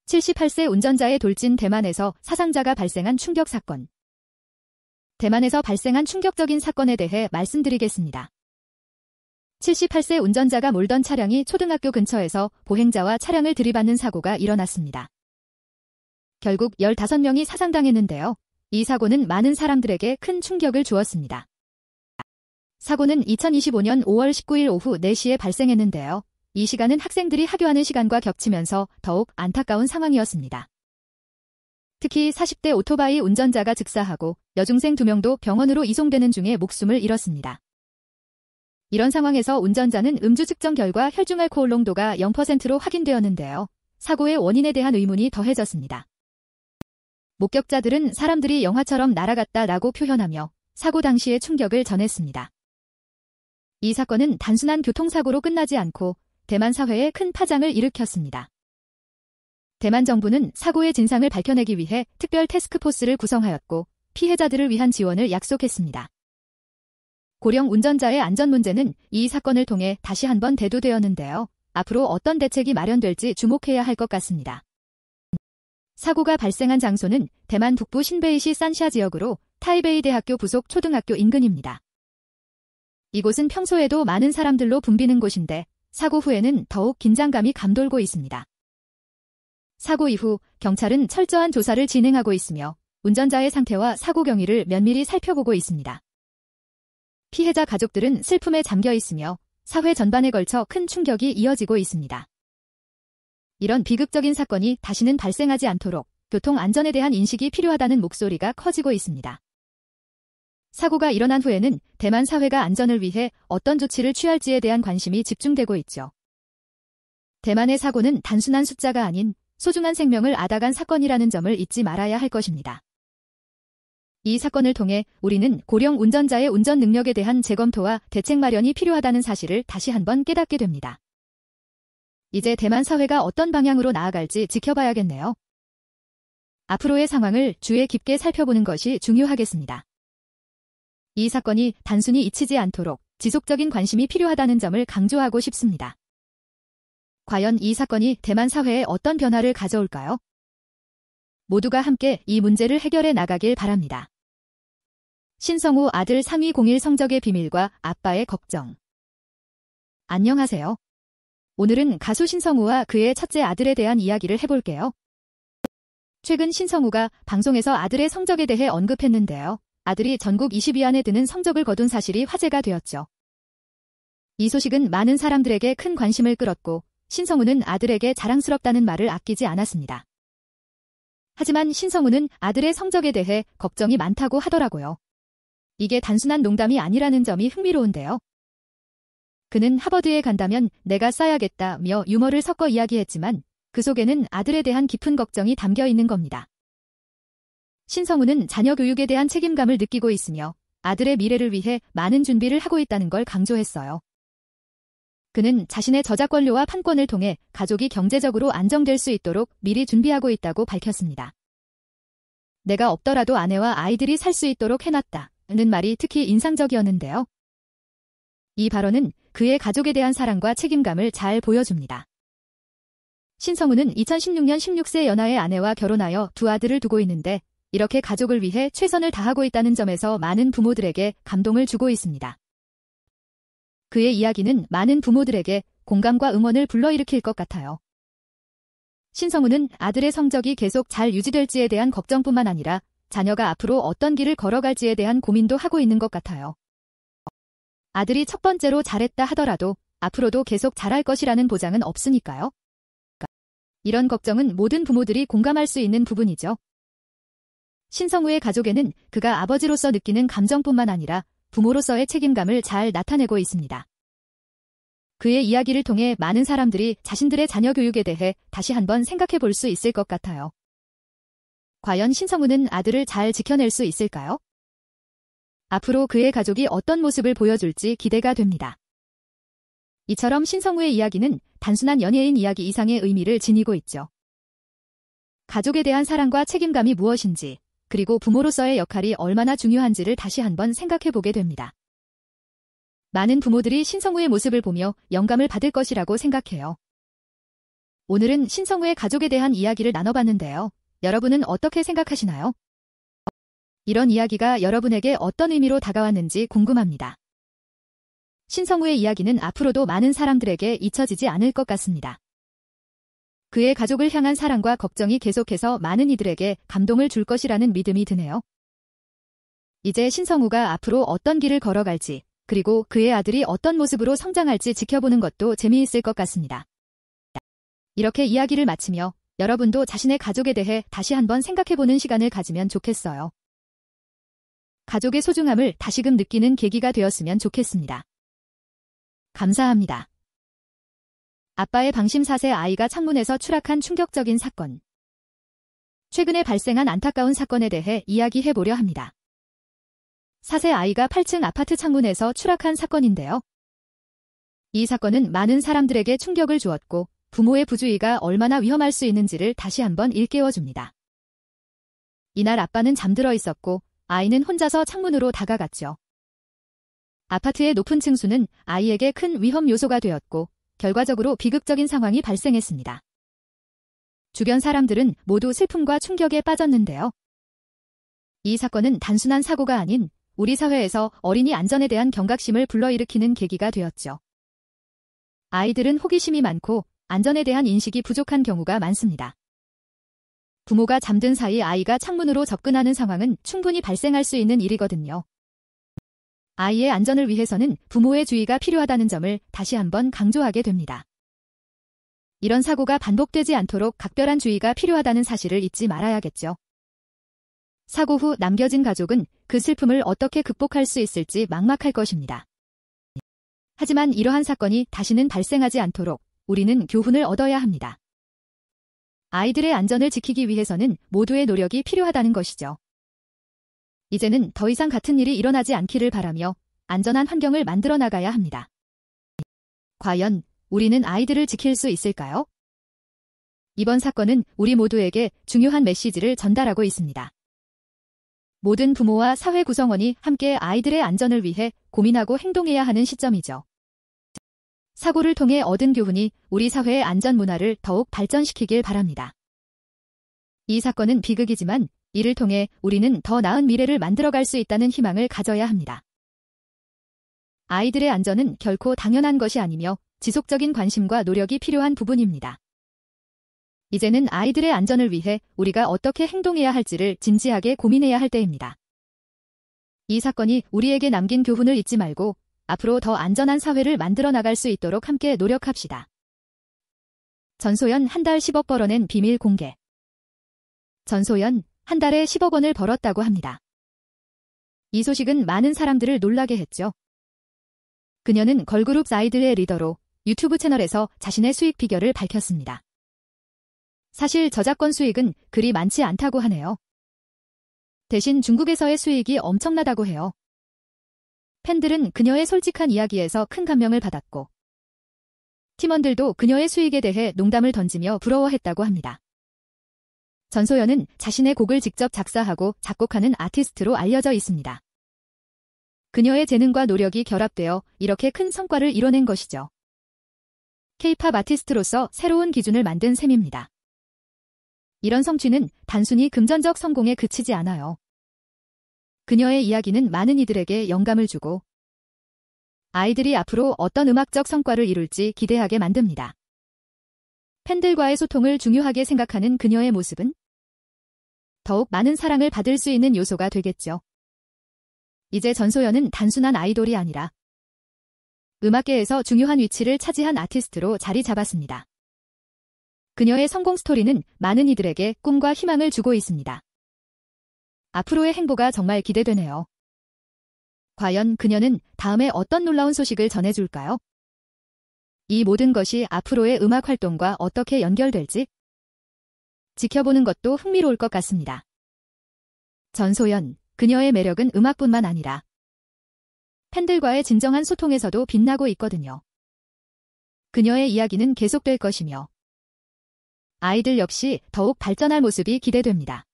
78세 운전자의 돌진. 대만에서 사상자가 발생한 충격 사건. 대만에서 발생한 충격적인 사건에 대해 말씀드리겠습니다. 78세 운전자가 몰던 차량이 초등학교 근처에서 보행자와 차량을 들이받는 사고가 일어났습니다. 결국 15명이 사상당했는데요. 이 사고는 많은 사람들에게 큰 충격을 주었습니다. 사고는 2025년 5월 19일 오후 4시에 발생했는데요. 이 시간은 학생들이 하교하는 시간과 겹치면서 더욱 안타까운 상황이었습니다. 특히 40대 오토바이 운전자가 즉사하고 여중생 2명도 병원으로 이송되는 중에 목숨을 잃었습니다. 이런 상황에서 운전자는 음주 측정 결과 혈중 알코올 농도가 0%로 확인되었는데요. 사고의 원인에 대한 의문이 더해졌습니다. 목격자들은 사람들이 영화처럼 날아갔다라고 표현하며 사고 당시의 충격을 전했습니다. 이 사건은 단순한 교통사고로 끝나지 않고 대만 사회에 큰 파장을 일으켰습니다. 대만 정부는 사고의 진상을 밝혀내기 위해 특별 태스크포스를 구성하였고 피해자들을 위한 지원을 약속했습니다. 고령 운전자의 안전 문제는 이 사건을 통해 다시 한번 대두되었는데요. 앞으로 어떤 대책이 마련될지 주목해야 할 것 같습니다. 사고가 발생한 장소는 대만 북부 신베이시 산샤 지역으로 타이베이 대학교 부속 초등학교 인근입니다. 이곳은 평소에도 많은 사람들로 붐비는 곳인데 사고 후에는 더욱 긴장감이 감돌고 있습니다. 사고 이후 경찰은 철저한 조사를 진행하고 있으며 운전자의 상태와 사고 경위를 면밀히 살펴보고 있습니다. 피해자 가족들은 슬픔에 잠겨 있으며 사회 전반에 걸쳐 큰 충격이 이어지고 있습니다. 이런 비극적인 사건이 다시는 발생하지 않도록 교통 안전에 대한 인식이 필요하다는 목소리가 커지고 있습니다. 사고가 일어난 후에는 대만 사회가 안전을 위해 어떤 조치를 취할지에 대한 관심이 집중되고 있죠. 대만의 사고는 단순한 숫자가 아닌 소중한 생명을 앗아간 사건이라는 점을 잊지 말아야 할 것입니다. 이 사건을 통해 우리는 고령 운전자의 운전 능력에 대한 재검토와 대책 마련이 필요하다는 사실을 다시 한번 깨닫게 됩니다. 이제 대만 사회가 어떤 방향으로 나아갈지 지켜봐야겠네요. 앞으로의 상황을 주의 깊게 살펴보는 것이 중요하겠습니다. 이 사건이 단순히 잊히지 않도록 지속적인 관심이 필요하다는 점을 강조하고 싶습니다. 과연 이 사건이 대만 사회에 어떤 변화를 가져올까요? 모두가 함께 이 문제를 해결해 나가길 바랍니다. 신성우 아들 상위 01 성적의 비밀과 아빠의 걱정. 안녕하세요. 오늘은 가수 신성우와 그의 첫째 아들에 대한 이야기를 해볼게요. 최근 신성우가 방송에서 아들의 성적에 대해 언급했는데요. 아들이 전국 20위 안에 드는 성적을 거둔 사실이 화제가 되었죠. 이 소식은 많은 사람들에게 큰 관심을 끌었고 신성우는 아들에게 자랑스럽다는 말을 아끼지 않았습니다. 하지만 신성우는 아들의 성적에 대해 걱정이 많다고 하더라고요. 이게 단순한 농담이 아니라는 점이 흥미로운데요. 그는 하버드에 간다면 내가 써야겠다며 유머를 섞어 이야기했지만 그 속에는 아들에 대한 깊은 걱정이 담겨 있는 겁니다. 신성우는 자녀 교육에 대한 책임감을 느끼고 있으며 아들의 미래를 위해 많은 준비를 하고 있다는 걸 강조했어요. 그는 자신의 저작권료와 판권을 통해 가족이 경제적으로 안정될 수 있도록 미리 준비하고 있다고 밝혔습니다. 내가 없더라도 아내와 아이들이 살 수 있도록 해놨다는 말이 특히 인상적이었는데요. 이 발언은 그의 가족에 대한 사랑과 책임감을 잘 보여줍니다. 신성우는 2016년 16세 연하의 아내와 결혼하여 2 아들을 두고 있는데 이렇게 가족을 위해 최선을 다하고 있다는 점에서 많은 부모들에게 감동을 주고 있습니다. 그의 이야기는 많은 부모들에게 공감과 응원을 불러일으킬 것 같아요. 신성우는 아들의 성적이 계속 잘 유지될지에 대한 걱정뿐만 아니라 자녀가 앞으로 어떤 길을 걸어갈지에 대한 고민도 하고 있는 것 같아요. 아들이 첫 번째로 잘했다 하더라도 앞으로도 계속 잘할 것이라는 보장은 없으니까요. 이런 걱정은 모든 부모들이 공감할 수 있는 부분이죠. 신성우의 가족에는 그가 아버지로서 느끼는 감정뿐만 아니라 부모로서의 책임감을 잘 나타내고 있습니다. 그의 이야기를 통해 많은 사람들이 자신들의 자녀 교육에 대해 다시 한번 생각해 볼 수 있을 것 같아요. 과연 신성우는 아들을 잘 지켜낼 수 있을까요? 앞으로 그의 가족이 어떤 모습을 보여줄지 기대가 됩니다. 이처럼 신성우의 이야기는 단순한 연예인 이야기 이상의 의미를 지니고 있죠. 가족에 대한 사랑과 책임감이 무엇인지, 그리고 부모로서의 역할이 얼마나 중요한지를 다시 한번 생각해 보게 됩니다. 많은 부모들이 신성우의 모습을 보며 영감을 받을 것이라고 생각해요. 오늘은 신성우의 가족에 대한 이야기를 나눠봤는데요. 여러분은 어떻게 생각하시나요? 이런 이야기가 여러분에게 어떤 의미로 다가왔는지 궁금합니다. 신성우의 이야기는 앞으로도 많은 사람들에게 잊혀지지 않을 것 같습니다. 그의 가족을 향한 사랑과 걱정이 계속해서 많은 이들에게 감동을 줄 것이라는 믿음이 드네요. 이제 신성우가 앞으로 어떤 길을 걸어갈지, 그리고 그의 아들이 어떤 모습으로 성장할지 지켜보는 것도 재미있을 것 같습니다. 이렇게 이야기를 마치며 여러분도 자신의 가족에 대해 다시 한번 생각해보는 시간을 가지면 좋겠어요. 가족의 소중함을 다시금 느끼는 계기가 되었으면 좋겠습니다. 감사합니다. 아빠의 방심 4세 아이가 창문에서 추락한 충격적인 사건. 최근에 발생한 안타까운 사건에 대해 이야기해보려 합니다. 4세 아이가 8층 아파트 창문에서 추락한 사건인데요. 이 사건은 많은 사람들에게 충격을 주었고 부모의 부주의가 얼마나 위험할 수 있는지를 다시 한번 일깨워줍니다. 이날 아빠는 잠들어 있었고 아이는 혼자서 창문으로 다가갔죠. 아파트의 높은 층수는 아이에게 큰 위험 요소가 되었고 결과적으로 비극적인 상황이 발생했습니다. 주변 사람들은 모두 슬픔과 충격에 빠졌는데요. 이 사건은 단순한 사고가 아닌 우리 사회에서 어린이 안전에 대한 경각심을 불러일으키는 계기가 되었죠. 아이들은 호기심이 많고 안전에 대한 인식이 부족한 경우가 많습니다. 부모가 잠든 사이 아이가 창문으로 접근하는 상황은 충분히 발생할 수 있는 일이거든요. 아이의 안전을 위해서는 부모의 주의가 필요하다는 점을 다시 한번 강조하게 됩니다. 이런 사고가 반복되지 않도록 각별한 주의가 필요하다는 사실을 잊지 말아야겠죠. 사고 후 남겨진 가족은 그 슬픔을 어떻게 극복할 수 있을지 막막할 것입니다. 하지만 이러한 사건이 다시는 발생하지 않도록 우리는 교훈을 얻어야 합니다. 아이들의 안전을 지키기 위해서는 모두의 노력이 필요하다는 것이죠. 이제는 더 이상 같은 일이 일어나지 않기를 바라며 안전한 환경을 만들어 나가야 합니다. 과연 우리는 아이들을 지킬 수 있을까요? 이번 사건은 우리 모두에게 중요한 메시지를 전달하고 있습니다. 모든 부모와 사회 구성원이 함께 아이들의 안전을 위해 고민하고 행동해야 하는 시점이죠. 사고를 통해 얻은 교훈이 우리 사회의 안전 문화를 더욱 발전시키길 바랍니다. 이 사건은 비극이지만 이를 통해 우리는 더 나은 미래를 만들어갈 수 있다는 희망을 가져야 합니다. 아이들의 안전은 결코 당연한 것이 아니며 지속적인 관심과 노력이 필요한 부분입니다. 이제는 아이들의 안전을 위해 우리가 어떻게 행동해야 할지를 진지하게 고민해야 할 때입니다. 이 사건이 우리에게 남긴 교훈을 잊지 말고 앞으로 더 안전한 사회를 만들어 나갈 수 있도록 함께 노력합시다. 전소연 한 달 10억 벌어낸 비밀 공개. 전소연 한 달에 10억 원을 벌었다고 합니다. 이 소식은 많은 사람들을 놀라게 했죠. 그녀는 걸그룹 아이들의 리더로 유튜브 채널에서 자신의 수익 비결을 밝혔습니다. 사실 저작권 수익은 그리 많지 않다고 하네요. 대신 중국에서의 수익이 엄청나다고 해요. 팬들은 그녀의 솔직한 이야기에서 큰 감명을 받았고 팀원들도 그녀의 수익에 대해 농담을 던지며 부러워했다고 합니다. 전소연은 자신의 곡을 직접 작사하고 작곡하는 아티스트로 알려져 있습니다. 그녀의 재능과 노력이 결합되어 이렇게 큰 성과를 이뤄낸 것이죠. K-팝 아티스트로서 새로운 기준을 만든 셈입니다. 이런 성취는 단순히 금전적 성공에 그치지 않아요. 그녀의 이야기는 많은 이들에게 영감을 주고 아이들이 앞으로 어떤 음악적 성과를 이룰지 기대하게 만듭니다. 팬들과의 소통을 중요하게 생각하는 그녀의 모습은 더욱 많은 사랑을 받을 수 있는 요소가 되겠죠. 이제 전소연은 단순한 아이돌이 아니라 음악계에서 중요한 위치를 차지한 아티스트로 자리 잡았습니다. 그녀의 성공 스토리는 많은 이들에게 꿈과 희망을 주고 있습니다. 앞으로의 행보가 정말 기대되네요. 과연 그녀는 다음에 어떤 놀라운 소식을 전해줄까요? 이 모든 것이 앞으로의 음악 활동과 어떻게 연결될지 지켜보는 것도 흥미로울 것 같습니다. 전소연, 그녀의 매력은 음악뿐만 아니라 팬들과의 진정한 소통에서도 빛나고 있거든요. 그녀의 이야기는 계속될 것이며 아이들 역시 더욱 발전할 모습이 기대됩니다.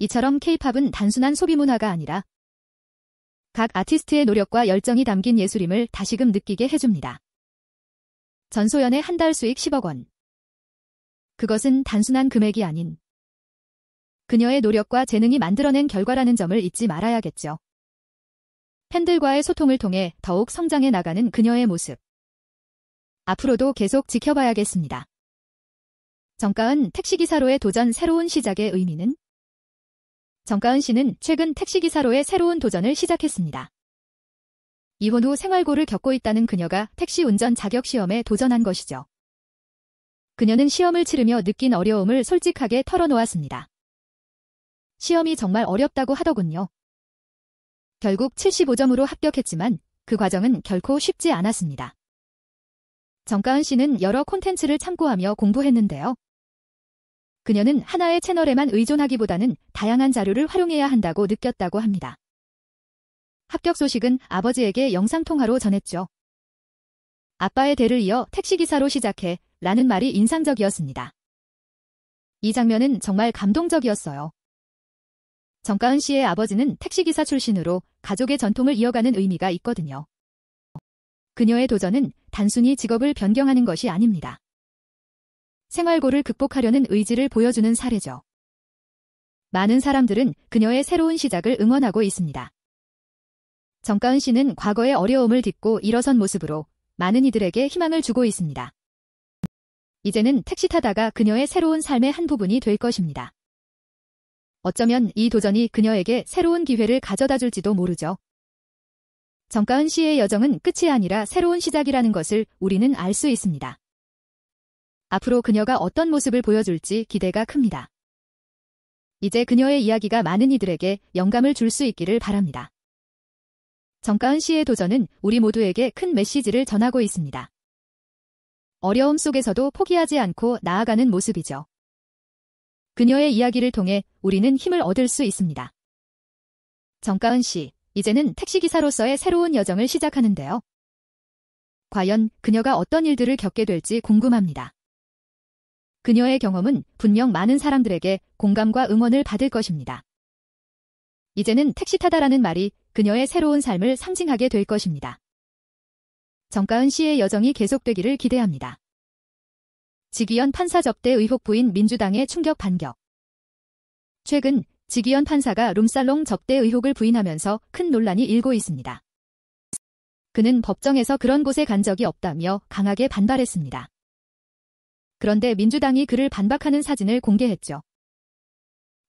이처럼 K-팝은 단순한 소비 문화가 아니라 각 아티스트의 노력과 열정이 담긴 예술임을 다시금 느끼게 해줍니다. 전소연의 한 달 수익 10억 원. 그것은 단순한 금액이 아닌 그녀의 노력과 재능이 만들어낸 결과라는 점을 잊지 말아야겠죠. 팬들과의 소통을 통해 더욱 성장해 나가는 그녀의 모습. 앞으로도 계속 지켜봐야겠습니다. 정가은 택시기사로의 도전 새로운 시작의 의미는? 정가은 씨는 최근 택시기사로의 새로운 도전을 시작했습니다. 이혼 후 생활고를 겪고 있다는 그녀가 택시 운전 자격 시험에 도전한 것이죠. 그녀는 시험을 치르며 느낀 어려움을 솔직하게 털어놓았습니다. 시험이 정말 어렵다고 하더군요. 결국 75점으로 합격했지만 그 과정은 결코 쉽지 않았습니다. 정가은 씨는 여러 콘텐츠를 참고하며 공부했는데요. 그녀는 하나의 채널에만 의존하기보다는 다양한 자료를 활용해야 한다고 느꼈다고 합니다. 합격 소식은 아버지에게 영상통화로 전했죠. 아빠의 대를 이어 택시기사로 시작해 라는 말이 인상적이었습니다. 이 장면은 정말 감동적이었어요. 정가은 씨의 아버지는 택시기사 출신으로 가족의 전통을 이어가는 의미가 있거든요. 그녀의 도전은 단순히 직업을 변경하는 것이 아닙니다. 생활고를 극복하려는 의지를 보여주는 사례죠. 많은 사람들은 그녀의 새로운 시작을 응원하고 있습니다. 정가은 씨는 과거의 어려움을 딛고 일어선 모습으로 많은 이들에게 희망을 주고 있습니다. 이제는 택시 타다가 그녀의 새로운 삶의 한 부분이 될 것입니다. 어쩌면 이 도전이 그녀에게 새로운 기회를 가져다 줄지도 모르죠. 정가은 씨의 여정은 끝이 아니라 새로운 시작이라는 것을 우리는 알 수 있습니다. 앞으로 그녀가 어떤 모습을 보여줄지 기대가 큽니다. 이제 그녀의 이야기가 많은 이들에게 영감을 줄 수 있기를 바랍니다. 정가은 씨의 도전은 우리 모두에게 큰 메시지를 전하고 있습니다. 어려움 속에서도 포기하지 않고 나아가는 모습이죠. 그녀의 이야기를 통해 우리는 힘을 얻을 수 있습니다. 정가은 씨, 이제는 택시기사로서의 새로운 여정을 시작하는데요. 과연 그녀가 어떤 일들을 겪게 될지 궁금합니다. 그녀의 경험은 분명 많은 사람들에게 공감과 응원을 받을 것입니다. 이제는 택시 타다라는 말이 그녀의 새로운 삶을 상징하게 될 것입니다. 정가은 씨의 여정이 계속되기를 기대합니다. 지기현 판사 접대 의혹 부인 민주당의 충격 반격. 최근 지기현 판사가 룸살롱 접대 의혹을 부인하면서 큰 논란이 일고 있습니다. 그는 법정에서 그런 곳에 간 적이 없다며 강하게 반발했습니다. 그런데 민주당이 그를 반박하는 사진을 공개했죠.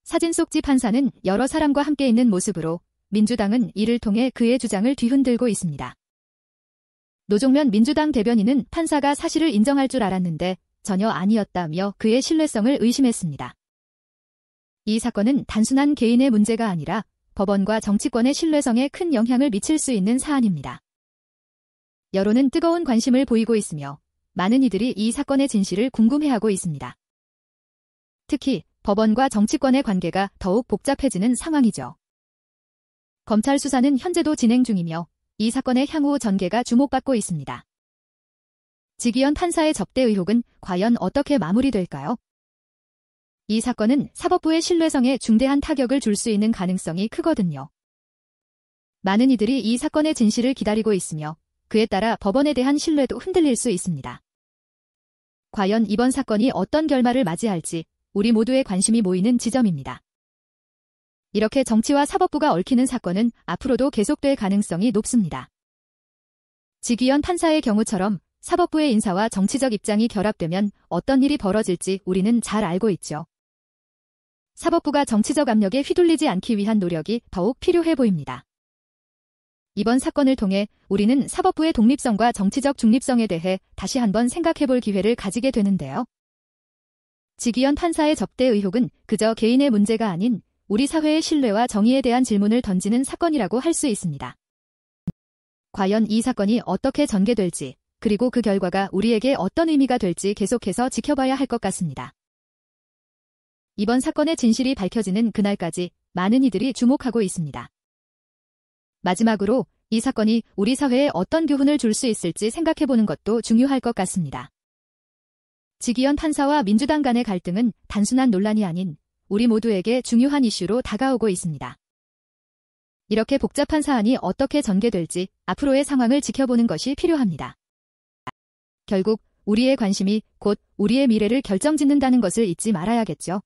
사진 속 지 판사는 여러 사람과 함께 있는 모습으로 민주당은 이를 통해 그의 주장을 뒤흔들고 있습니다. 노종면 민주당 대변인은 판사가 사실을 인정할 줄 알았는데 전혀 아니었다며 그의 신뢰성을 의심했습니다. 이 사건은 단순한 개인의 문제가 아니라 법원과 정치권의 신뢰성에 큰 영향을 미칠 수 있는 사안입니다. 여론은 뜨거운 관심을 보이고 있으며 많은 이들이 이 사건의 진실을 궁금해하고 있습니다. 특히 법원과 정치권의 관계가 더욱 복잡해지는 상황이죠. 검찰 수사는 현재도 진행 중이며 이 사건의 향후 전개가 주목받고 있습니다. 지기현 판사의 접대 의혹은 과연 어떻게 마무리될까요? 이 사건은 사법부의 신뢰성에 중대한 타격을 줄 수 있는 가능성이 크거든요. 많은 이들이 이 사건의 진실을 기다리고 있으며 그에 따라 법원에 대한 신뢰도 흔들릴 수 있습니다. 과연 이번 사건이 어떤 결말을 맞이할지 우리 모두의 관심이 모이는 지점입니다. 이렇게 정치와 사법부가 얽히는 사건은 앞으로도 계속될 가능성이 높습니다. 지기현 판사의 경우처럼 사법부의 인사와 정치적 입장이 결합되면 어떤 일이 벌어질지 우리는 잘 알고 있죠. 사법부가 정치적 압력에 휘둘리지 않기 위한 노력이 더욱 필요해 보입니다. 이번 사건을 통해 우리는 사법부의 독립성과 정치적 중립성에 대해 다시 한번 생각해볼 기회를 가지게 되는데요. 지기현 판사의 접대 의혹은 그저 개인의 문제가 아닌 우리 사회의 신뢰와 정의에 대한 질문을 던지는 사건이라고 할 수 있습니다. 과연 이 사건이 어떻게 전개될지, 그리고 그 결과가 우리에게 어떤 의미가 될지 계속해서 지켜봐야 할 것 같습니다. 이번 사건의 진실이 밝혀지는 그날까지 많은 이들이 주목하고 있습니다. 마지막으로 이 사건이 우리 사회에 어떤 교훈을 줄 수 있을지 생각해보는 것도 중요할 것 같습니다. 지기현 판사와 민주당 간의 갈등은 단순한 논란이 아닌 우리 모두에게 중요한 이슈로 다가오고 있습니다. 이렇게 복잡한 사안이 어떻게 전개될지 앞으로의 상황을 지켜보는 것이 필요합니다. 결국 우리의 관심이 곧 우리의 미래를 결정짓는다는 것을 잊지 말아야겠죠.